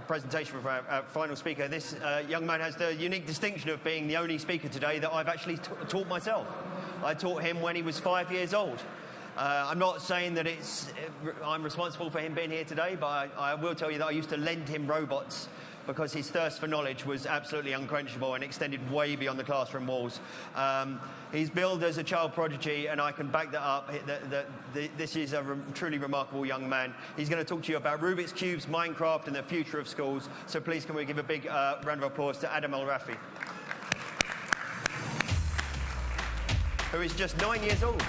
presentation for our final speaker. This young man has the unique distinction of being the only speaker today that I've actually taught myself. I taught him when he was 5 years old. I'm not saying that I'm responsible for him being here today, but I will tell you that I used to lend him robots because his thirst for knowledge was absolutely unquenchable and extended way beyond the classroom walls. He's billed as a child prodigy, and I can back that up. This is a truly remarkable young man. He's going to talk to you about Rubik's Cubes, Minecraft, and the future of schools. So please, can we give a big round of applause to Adam Rafey, who is just 9 years old.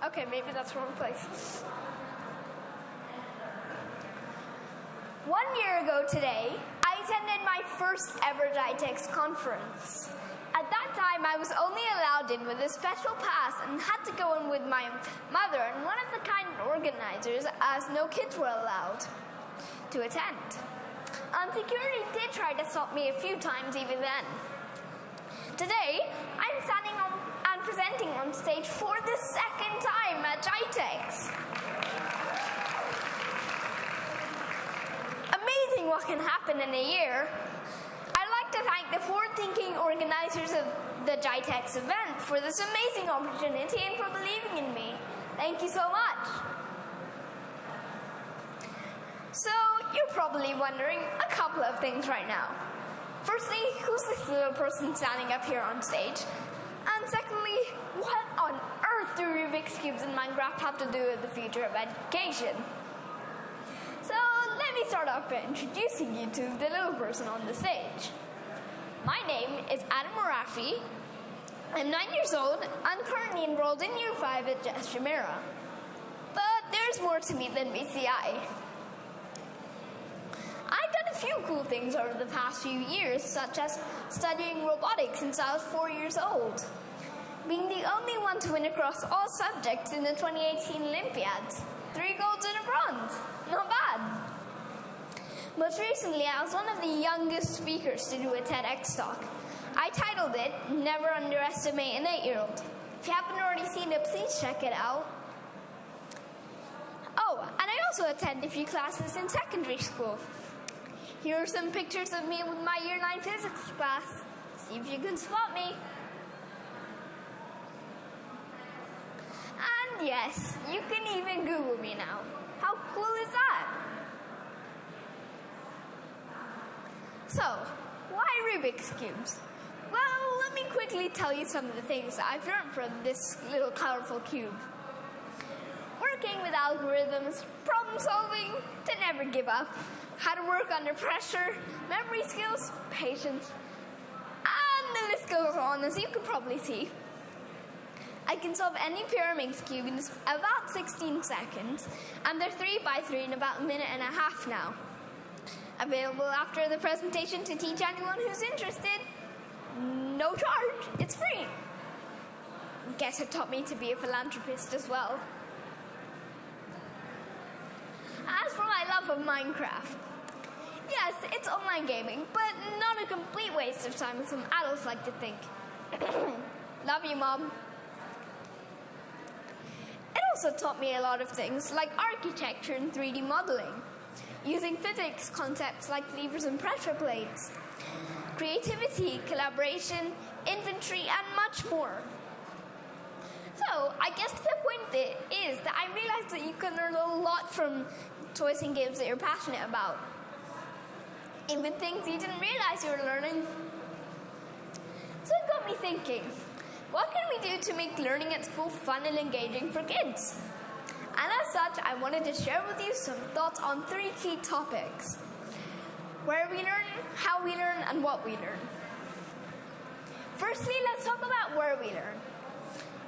Okay, maybe that's the wrong place. 1 year ago today, I attended my first ever GITEX conference. At that time, I was only allowed in with a special pass and had to go in with my mother and one of the kind organizers, as no kids were allowed to attend. Security did try to stop me a few times even then. Today, I'm standing on and presenting on stage for the second time at GITEX. Amazing what can happen in a year. I'd like to thank the forward-thinking organizers of the GITEX event for this amazing opportunity and for believing in me. Thank you so much. So, you're probably wondering a couple of things right now. Firstly, who's this little person standing up here on stage? And secondly, what on earth do Rubik's Cubes and Minecraft have to do with the future of education? So let me start off by introducing you to the little person on the stage. My name is Adam Rafey. I'm 9 years old and currently enrolled in Year 5 at Jumeirah. But there's more to me than BCI. I've done a few cool things over the past few years, such as studying robotics since I was 4 years old, being the only one to win across all subjects in the 2018 Olympiads, 3 golds and a bronze. Not bad. Most recently, I was one of the youngest speakers to do a TEDx talk. I titled it, Never Underestimate an 8-year-old. If you haven't already seen it, please check it out. Oh, and I also attend a few classes in secondary school. Here are some pictures of me with my Year 9 physics class. See if you can spot me. And yes, you can even Google me now. How cool is that? So, why Rubik's Cubes? Well, let me quickly tell you some of the things that I've learned from this little colorful cube. Working with algorithms, problem solving, to never give up, how to work under pressure, memory skills, patience, and the list goes on, as you can probably see. I can solve any Pyraminx cube in about 16 seconds, and they're 3 by 3 in about a minute and a half now. Available after the presentation to teach anyone who's interested. No charge, it's free. Guess it taught me to be a philanthropist as well. As for my love of Minecraft, yes, it's online gaming, but not a complete waste of time as some adults like to think. Love you, Mom. It also taught me a lot of things like architecture and 3D modeling, using physics concepts like levers and pressure plates, creativity, collaboration, inventory, and much more. So, I guess the point is that I realized that you can learn a lot from toys and games that you're passionate about. Even things you didn't realize you were learning. So it got me thinking, what can we do to make learning at school fun and engaging for kids? And as such, I wanted to share with you some thoughts on 3 key topics: where we learn, how we learn, and what we learn. Firstly, let's talk about where we learn.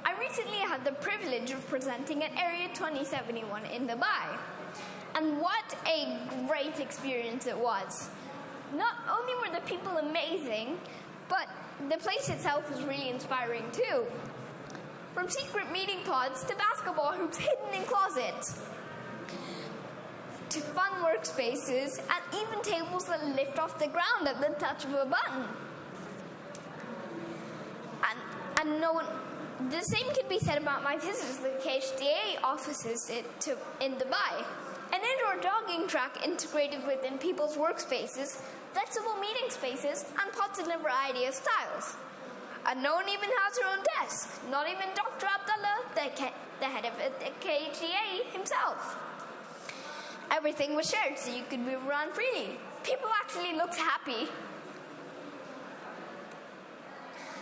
I recently had the privilege of presenting at Area 2071 in Dubai. And what a great experience it was. Not only were the people amazing, but the place itself was really inspiring too. From secret meeting pods to basketball hoops hidden in closets, to fun workspaces, and even tables that lift off the ground at the touch of a button. And The same can be said about my visits to the KHDA offices in Dubai. An indoor jogging track integrated within people's workspaces, flexible meeting spaces, and pots in a variety of styles. And no one even has their own desk, not even Dr. Abdullah, the head of the KHDA himself. Everything was shared so you could move around freely. People actually looked happy.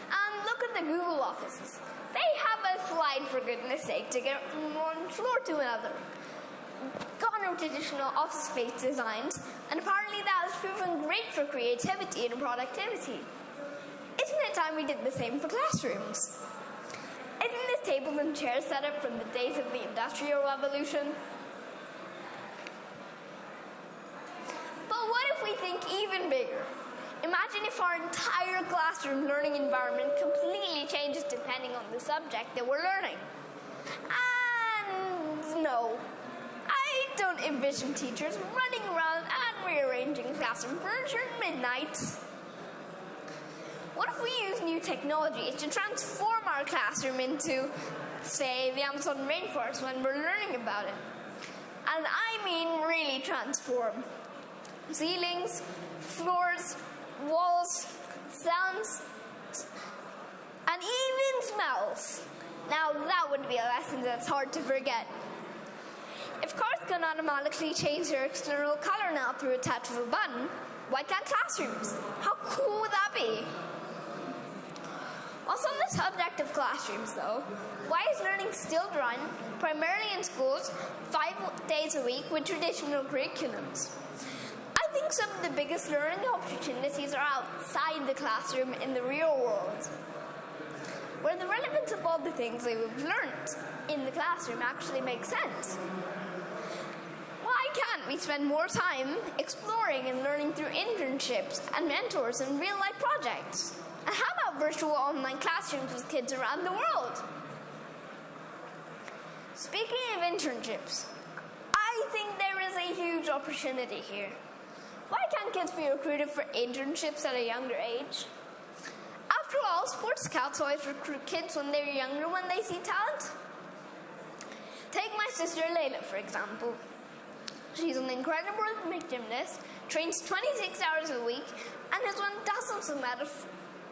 And look at the Google offices. They have a slide, for goodness sake, to get from one floor to another. Gone are traditional office space designs, and apparently that has proven great for creativity and productivity. Isn't it time we did the same for classrooms? Isn't this tables and chairs set up from the days of the Industrial Revolution? But what if we think even bigger? Imagine if our entire classroom learning environment completely changes depending on the subject that we're learning. And no, I don't envision teachers running around and rearranging classroom furniture at midnight. What if we use new technology to transform our classroom into, say, the Amazon rainforest when we're learning about it? And I mean really transform. Ceilings, floors, walls, sounds, and even smells. Now that would be a lesson that's hard to forget. If cars can automatically change their external color now through a touch of a button, why can't classrooms? How cool would that be? Also on the subject of classrooms though, why is learning still run, primarily in schools, 5 days a week with traditional curriculums? I think some of the biggest learning opportunities are outside the classroom in the real world, where the relevance of all the things that we've learned in the classroom actually makes sense. Why can't we spend more time exploring and learning through internships and mentors and real-life projects? And how about virtual online classrooms with kids around the world? Speaking of internships, I think there is a huge opportunity here. Why can't kids be recruited for internships at a younger age? After all, sports scouts always recruit kids when they're younger when they see talent. Take my sister Layla, for example. She's an incredible rhythmic gymnast, trains 26 hours a week, and has won dozens of medals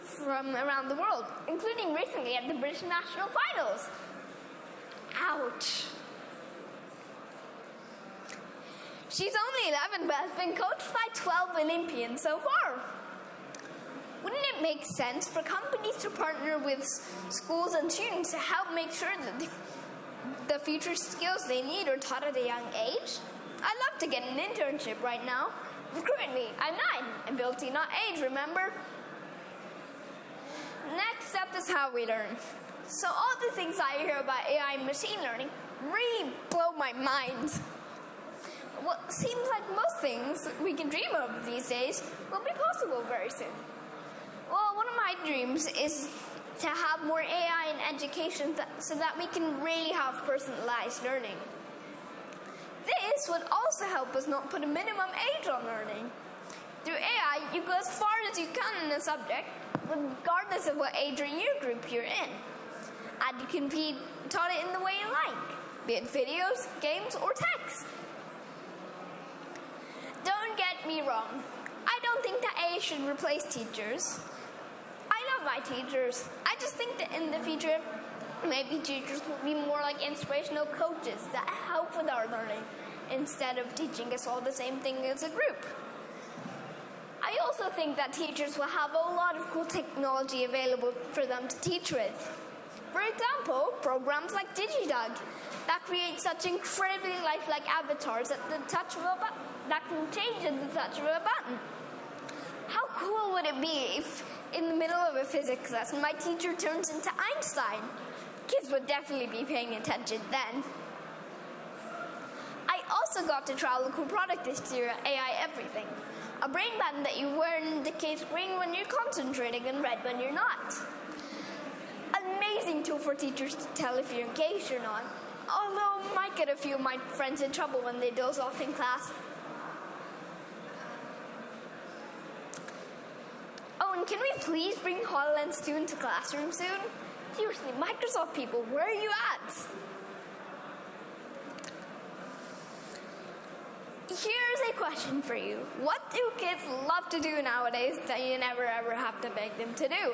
from around the world, including recently at the British National Finals. Ouch. She's only 11 but has been coached by 12 Olympians so far. Wouldn't it make sense for companies to partner with schools and students to help make sure that the future skills they need are taught at a young age? I'd love to get an internship right now. Recruit me. I'm 9. Ability, not age, remember? Next step is how we learn. So all the things I hear about AI and machine learning really blow my mind. What seems like most things we can dream of these days will be possible very soon. Well, one of my dreams is to have more AI in education so that we can really have personalized learning. This would also help us not put a minimum age on learning. Through AI, you go as far as you can in a subject, regardless of what age or year group you're in. And you can be taught it in the way you like, be it videos, games, or text. Don't get me wrong. I don't think that AI should replace teachers. I love my teachers. I just think that in the future, maybe teachers will be more like inspirational coaches that help with our learning instead of teaching us all the same thing as a group. I also think that teachers will have a lot of cool technology available for them to teach with. For example, programs like DigiDug that create such incredibly lifelike avatars at the touch of a button, that can change at the touch of a button. How cool would it be if, in the middle of a physics lesson, my teacher turns into Einstein? Kids would definitely be paying attention then. I also got to try a cool product this year at AI Everything. A brain band that you wear and indicates green when you're concentrating and red when you're not. Amazing tool for teachers to tell if you're engaged or not, although might get a few of my friends in trouble when they doze off in class. Oh, and can we please bring HoloLens 2 into classroom soon? Seriously, Microsoft people, where are you at? Here's a question for you. What do kids love to do nowadays that you never ever have to beg them to do?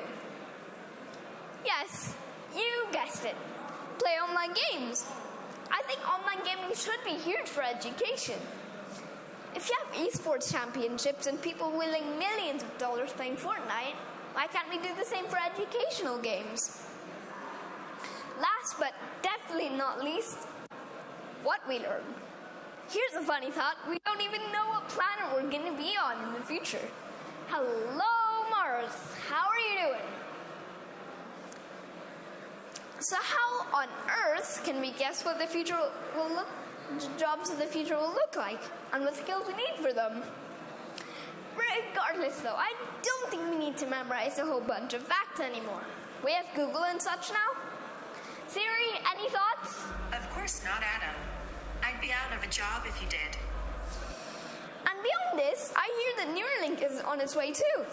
Yes, you guessed it. Play online games. I think online gaming should be huge for education. If you have esports championships and people winning millions of dollars playing Fortnite, why can't we do the same for educational games? Last but definitely not least, what we learn. Here's a funny thought. We don't even know what planet we're going to be on in the future. Hello, Mars. How are you doing? So how on Earth can we guess what the future will look, jobs of the future will look like, and what skills we need for them? Regardless, though, I don't think we need to memorize a whole bunch of facts anymore. We have Google and such now. Siri, any thoughts? Of course not, Adam. I'd be out of a job if you did. And beyond this, I hear that Neuralink is on its way too.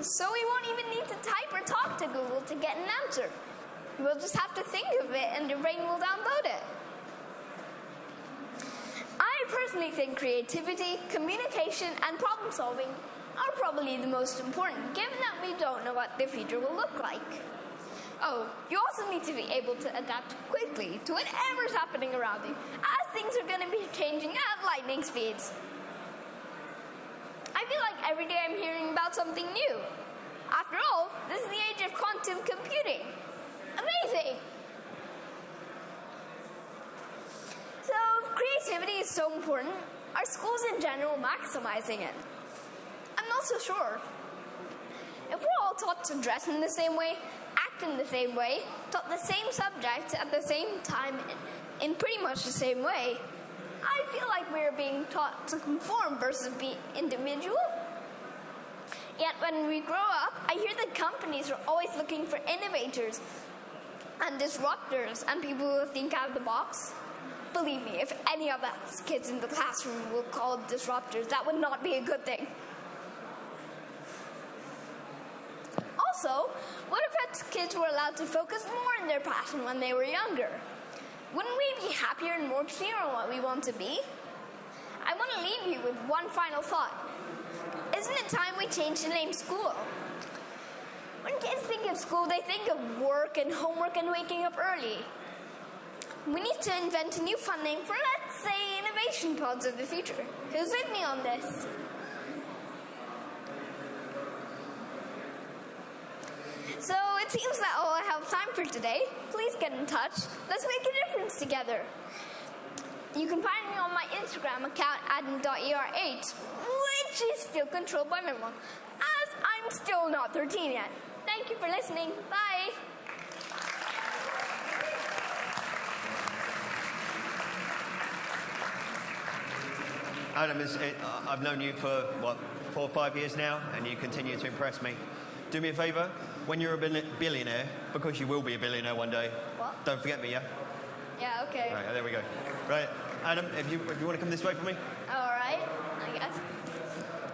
So we won't even need to type or talk to Google to get an answer. We'll just have to think of it and your brain will download it. I personally think creativity, communication, and problem solving are probably the most important, given that we don't know what the future will look like. Oh, you also need to be able to adapt quickly to whatever's happening around you, as things are going to be changing at lightning speeds. I feel like every day I'm hearing about something new. After all, this is the age of quantum computing. Amazing! So, creativity is so important. Are schools in general maximizing it? I'm not so sure. If we're all taught to dress in the same way, act in the same way, taught the same subject at the same time in pretty much the same way, I feel like we're being taught to conform versus be individual. Yet when we grow up, I hear that companies are always looking for innovators and disruptors and people who think out of the box. Believe me, if any of us kids in the classroom were called disruptors, that would not be a good thing. Also, what if kids were allowed to focus more on their passion when they were younger? Wouldn't we be happier and more clear on what we want to be? I want to leave you with one final thought. Isn't it time we change the name school? When kids think of school, they think of work and homework and waking up early. We need to invent a new fun name for, let's say, innovation pods of the future. Who's with me on this? So it seems that all I have time for today. Please get in touch. Let's make a difference together. You can find me on my Instagram account, adam.er8, which is still controlled by my mom, as I'm still not 13 yet. Thank you for listening. Bye. Adam, I've known you for, 4 or 5 years now, and you continue to impress me. Do me a favour, when you're a billionaire, because you will be a billionaire one day, What? don't forget me, yeah? Yeah, okay. Right, there we go. Right, Adam, if you want to come this way for me? All right, I guess.